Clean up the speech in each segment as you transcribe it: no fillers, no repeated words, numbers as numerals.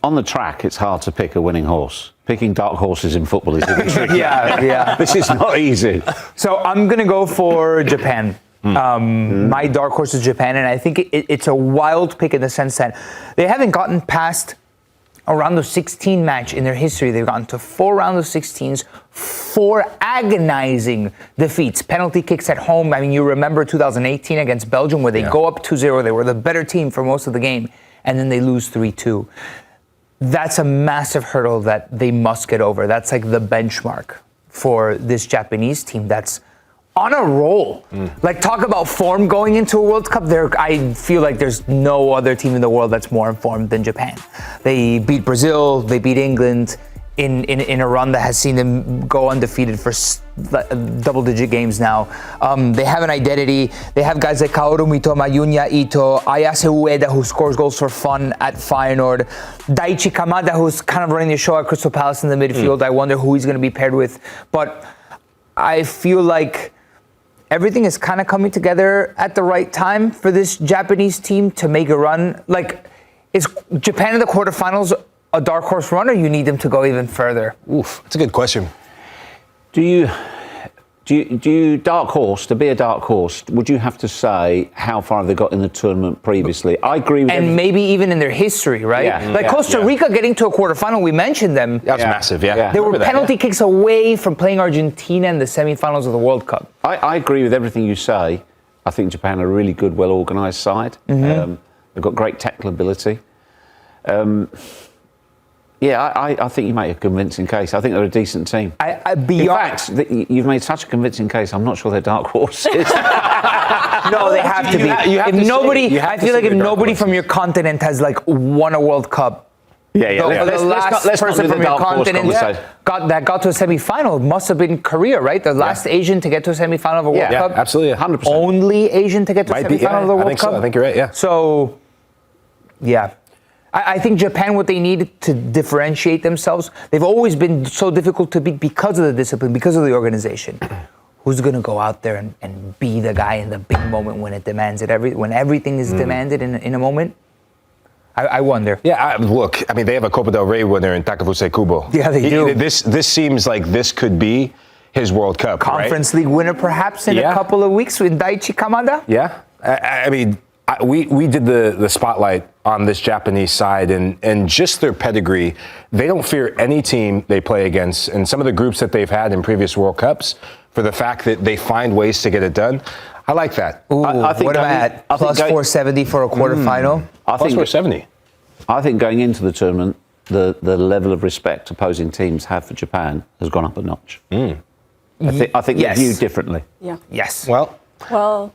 on the track, it's hard to pick a winning horse. Picking dark horses in football is really tricky. Yeah. This is not easy. So I'm going to go for Japan. My dark horse is Japan, and I think it's a wild pick in the sense that they haven't gotten past a round of 16 match in their history. They've gotten to 4 round of 16s, 4 agonizing defeats, penalty kicks at home. I mean, you remember 2018 against Belgium where they go up 2-0. They were the better team for most of the game, and then they lose 3-2. That's a massive hurdle that they must get over. That's like the benchmark for this Japanese team that's on a roll. Like, talk about form going into a World Cup. I feel like there's no other team in the world that's more informed than Japan. They beat Brazil, they beat England in a run that has seen them go undefeated for double-digit games now. They have an identity. They have guys like Kaoru Mitoma, Yunya Ito, Ayase Ueda, who scores goals for fun at Feyenoord, Daichi Kamada, who's kind of running the show at Crystal Palace in the midfield. I wonder who he's going to be paired with. But I feel like everything is kind of coming together at the right time for this Japanese team to make a run. Like, is Japan in the quarterfinals a dark horse run, or you need them to go even further? Oof, that's a good question. Do you dark horse, to be a dark horse, would you have to say how far have they got in the tournament previously? I agree with and maybe even in their history, right? Yeah, like Costa Rica getting to a quarterfinal, we mentioned them. That was massive, yeah. They were penalty kicks away from playing Argentina in the semifinals of the World Cup. I agree with everything you say. I think Japan are a really good, well-organised side. They've got great technical ability. I think you make a convincing case. I think they're a decent team. In fact, you've made such a convincing case, I'm not sure they're dark horses. No, they have to be. I feel like if nobody from your continent has like won a World Cup, the last person from your continent got to a semi-final must have been Korea, right? The last Asian to get to a semi-final of a World Cup. Absolutely, 100%. Only Asian to get to a semi-final of the World Cup. I think you're right. Yeah. So, I think Japan, what they need to differentiate themselves, they've always been so difficult to beat because of the discipline, because of the organization. Who's going to go out there and be the guy in the big moment when it demands it? When everything is demanded in a moment? I wonder. Yeah, look, I mean, they have a Copa del Rey winner in Takafuse Kubo. Yeah, they do. This seems like this could be his World Cup, Conference League winner perhaps in a couple of weeks with Daichi Kamada? Yeah. I mean, we did the spotlight on this Japanese side and just their pedigree. They don't fear any team they play against. And some of the groups that they've had in previous World Cups, for the fact that they find ways to get it done, I like that. Ooh, I think what am I at? Plus 470 for a quarterfinal? Plus 470. I think going into the tournament, the level of respect opposing teams have for Japan has gone up a notch. I think they're viewed differently. Yeah. Yes. Well,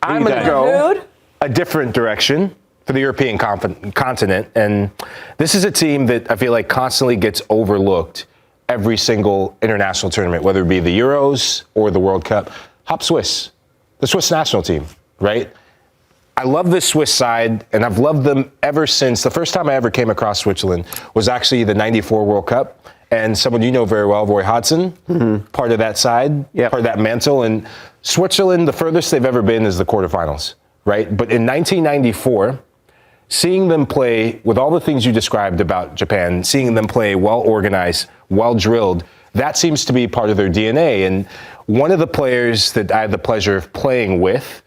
I'm going to go a different direction for the European continent. And this is a team that I feel like constantly gets overlooked every single international tournament, whether it be the Euros or the World Cup. Hop Swiss, the Swiss national team, right? I love this Swiss side, and I've loved them ever since. The first time I ever came across Switzerland was actually the '94 World Cup. And someone you know very well, Roy Hodgson, part of that side, part of that mantle. And Switzerland, the furthest they've ever been is the quarterfinals, right? But in 1994, seeing them play with all the things you described about Japan, seeing them play well-organized, well-drilled, that seems to be part of their DNA. And one of the players that I had the pleasure of playing with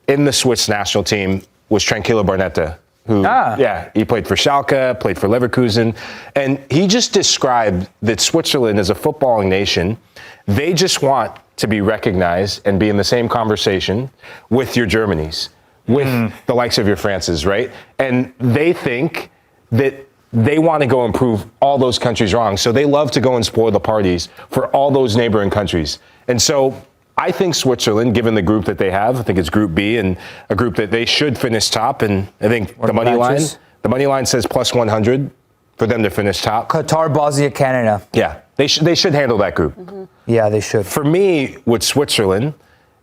in the Swiss national team was Tranquillo Barnetta, who, he played for Schalke, played for Leverkusen, and he just described that Switzerland as a footballing nation, they just want to be recognized and be in the same conversation with your Germanys, with the likes of your Frances, right? And they think that they want to go and prove all those countries wrong. So they love to go and spoil the parties for all those neighboring countries. And so I think Switzerland, given the group that they have, I think it's Group B, and a group that they should finish top. And I think the money line says plus 100 for them to finish top. Qatar, Bosnia, Canada. Yeah, they should handle that group. Yeah, they should. For me, with Switzerland,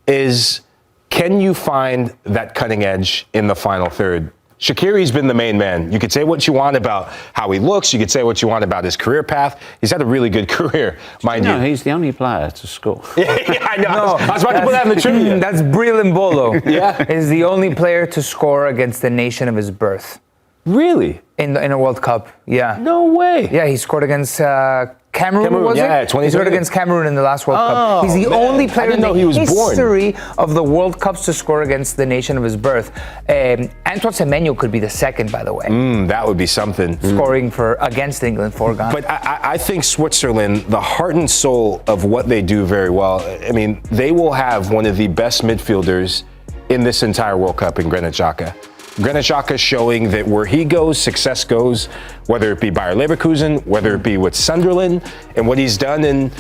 is can you find that cutting edge in the final third? Shaqiri's been the main man. You could say what you want about how he looks. You could say what you want about his career path. He's had a really good career, mind you. No, he's the only player to score. I know. No, I was about to put that in the trivia. That's Bril Mbolo. Is the only player to score against the nation of his birth. Really? in a World Cup. Yeah. No way. Yeah, he scored against Cameroon, was yeah, it? 2020. He scored against Cameroon in the last World Cup. He's the man. only I player didn't in know the he was born. history of the World Cups to score against the nation of his birth. Antoine Semenyo could be the second, by the way, That would be something. scoring against England for Ghana. But I think Switzerland, the heart and soul of what they do very well, I mean, they will have one of the best midfielders in this entire World Cup in Granit Xhaka. Granit Xhaka showing that where he goes, success goes, whether it be Bayer Leverkusen, whether it be with Sunderland, and what he's done. And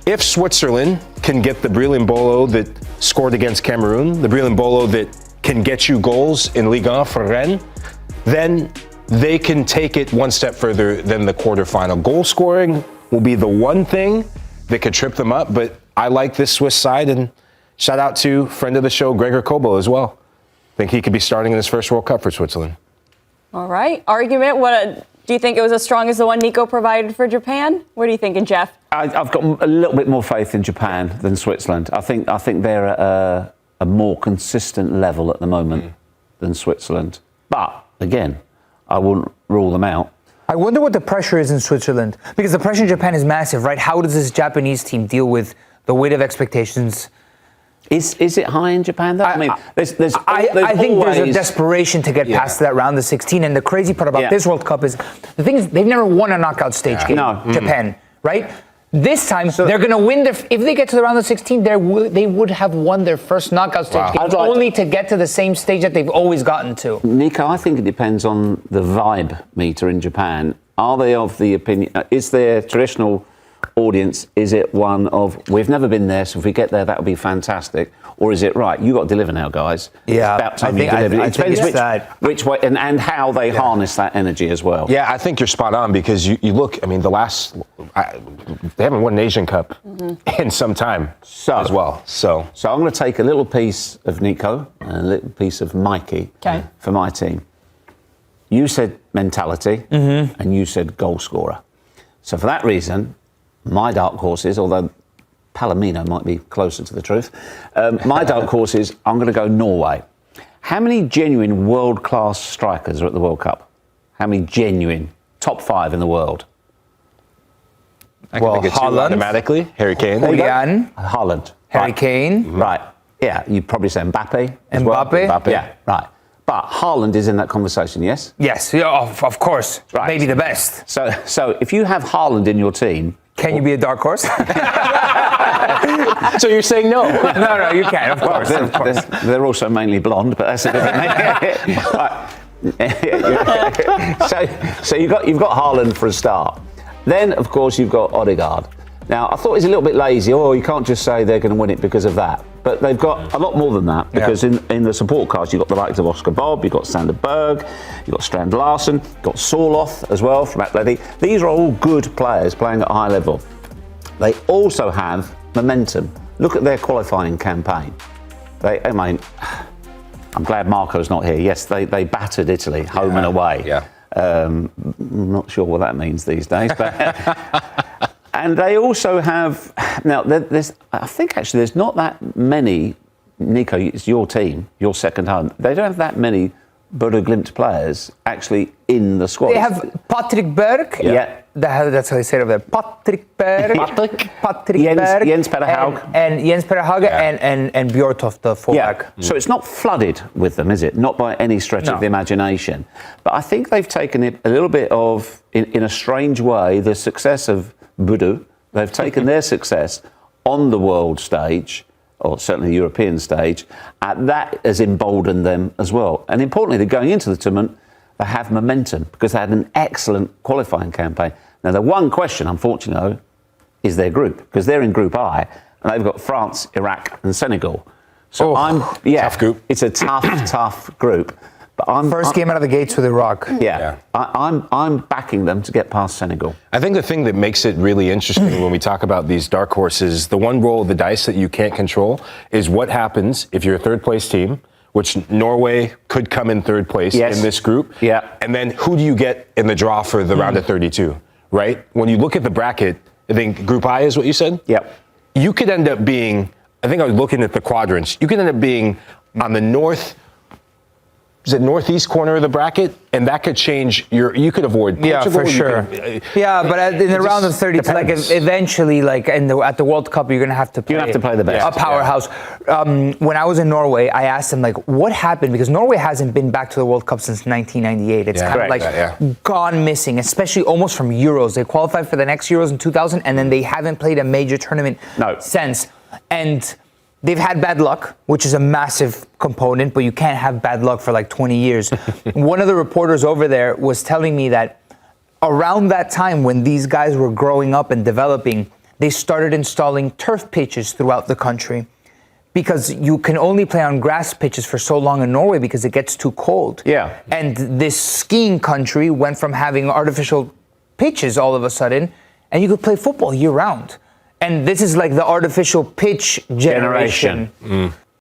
if Switzerland can get the Brillon Bolo that scored against Cameroon, the Brillon Bolo that can get you goals in Ligue 1 for Rennes, then they can take it one step further than the quarterfinal. Goal scoring will be the one thing that could trip them up, but I like this Swiss side, and shout out to friend of the show, Gregor Kobel, as well. Think he could be starting in his first World Cup for Switzerland. All right. Argument. Do you think it was as strong as the one Nico provided for Japan? What are you thinking, Jeff? I've got a little bit more faith in Japan than Switzerland. I think they're at a more consistent level at the moment than Switzerland. But again, I wouldn't rule them out. I wonder what the pressure is in Switzerland, because the pressure in Japan is massive, right? How does this Japanese team deal with the weight of expectations? Is it high in Japan though? I mean, I think there's a desperation to get past that round of 16. And the crazy part about this World Cup is the thing is they've never won a knockout stage game. No. Japan, right? This time they're going to win if they get to the round of 16, they would have won their first knockout stage game, only to get to the same stage that they've always gotten to. Nico, I think it depends on the vibe meter in Japan. Are they of the opinion? Is their traditional audience, is it one of, we've never been there, so if we get there, that would be fantastic? Or is it, right, you got to deliver now, guys? Yeah, it's about time you deliver. It depends which way, and how they harness that energy as well. Yeah, I think you're spot on, because you look, I mean, they haven't won an Asian Cup in some time as well. So I'm going to take a little piece of Nico and a little piece of Mikey for my team. You said mentality, and you said goal scorer. So for that reason, my dark horses, although Palomino might be closer to the truth, my dark horses, I'm going to go Norway. How many genuine world-class strikers are at the World Cup? How many genuine top 5 in the world? I can think of two automatically. Harry Kane. Haaland. Harry Kane. Right. Yeah, you'd probably say Mbappe. Mbappe. Yeah, right. But Haaland is in that conversation, yes? Yes, of course. Right. Maybe the best. So if you have Haaland in your team... Can you be a dark horse? So you're saying no? No, you can, of course. They're also mainly blonde, but that's a different thing. So you've got Haaland for a start. Then, of course, you've got Odegaard. Now, I thought he's a little bit lazy. Oh, you can't just say they're going to win it because of that. But they've got a lot more than that, because in the support cast, you've got the likes of Oscar Bob, you've got Sander Berg, you've got Strand Larsen, you've got Sorloth as well from Atleti. These are all good players playing at a high level. They also have momentum. Look at their qualifying campaign. I'm glad Marco's not here. Yes, they battered Italy home and away. Yeah. I'm not sure what that means these days, but... And they also have, now, I think actually there's not that many, Nico, it's your team, your second home, they don't have that many Bodo Glimt players actually in the squad. They have Patrick Berg. Yeah. That's how they say it over there. Patrick Berg. Patrick Berg. Jens Petter Haug. And Jens Petter Haug and Bjortoft, the fullback. Yeah. So it's not flooded with them, is it? Not by any stretch of the imagination. But I think they've taken it a little bit of, in a strange way, the success of Bodo. They've taken their success on the world stage, or certainly the European stage, and that has emboldened them as well. And importantly, they're going into the tournament, they have momentum because they had an excellent qualifying campaign. Now, the one question, unfortunately, is their group, because they're in Group I, and they've got France, Iraq, and Senegal. So tough group. It's a tough group. But First game out of the gates with Iraq. Yeah. I'm backing them to get past Senegal. I think the thing that makes it really interesting when we talk about these dark horses, the one roll of the dice that you can't control is what happens if you're a third place team, which Norway could come in third place in this group. Yeah. And then who do you get in the draw for the round of 32, right? When you look at the bracket, I think Group I is what you said? Yep. You could end up being, I think I was looking at the quadrants, you could end up being on the north northeast corner of the bracket, and that could change you could avoid Portugal. Yeah, for sure. But in the round of 32, like eventually, like at the World Cup, you're gonna have to play. You have to play the best. A powerhouse. When I was in Norway, I asked them like, what happened? Because Norway hasn't been back to the World Cup since 1998. It's kind of like gone missing, especially almost from Euros. They qualified for the next Euros in 2000, and then they haven't played a major tournament since. And they've had bad luck, which is a massive component, but you can't have bad luck for like 20 years. One of the reporters over there was telling me that around that time when these guys were growing up and developing, they started installing turf pitches throughout the country because you can only play on grass pitches for so long in Norway because it gets too cold. Yeah. And this skiing country went from having artificial pitches all of a sudden, and you could play football year round. And this is like the artificial pitch generation.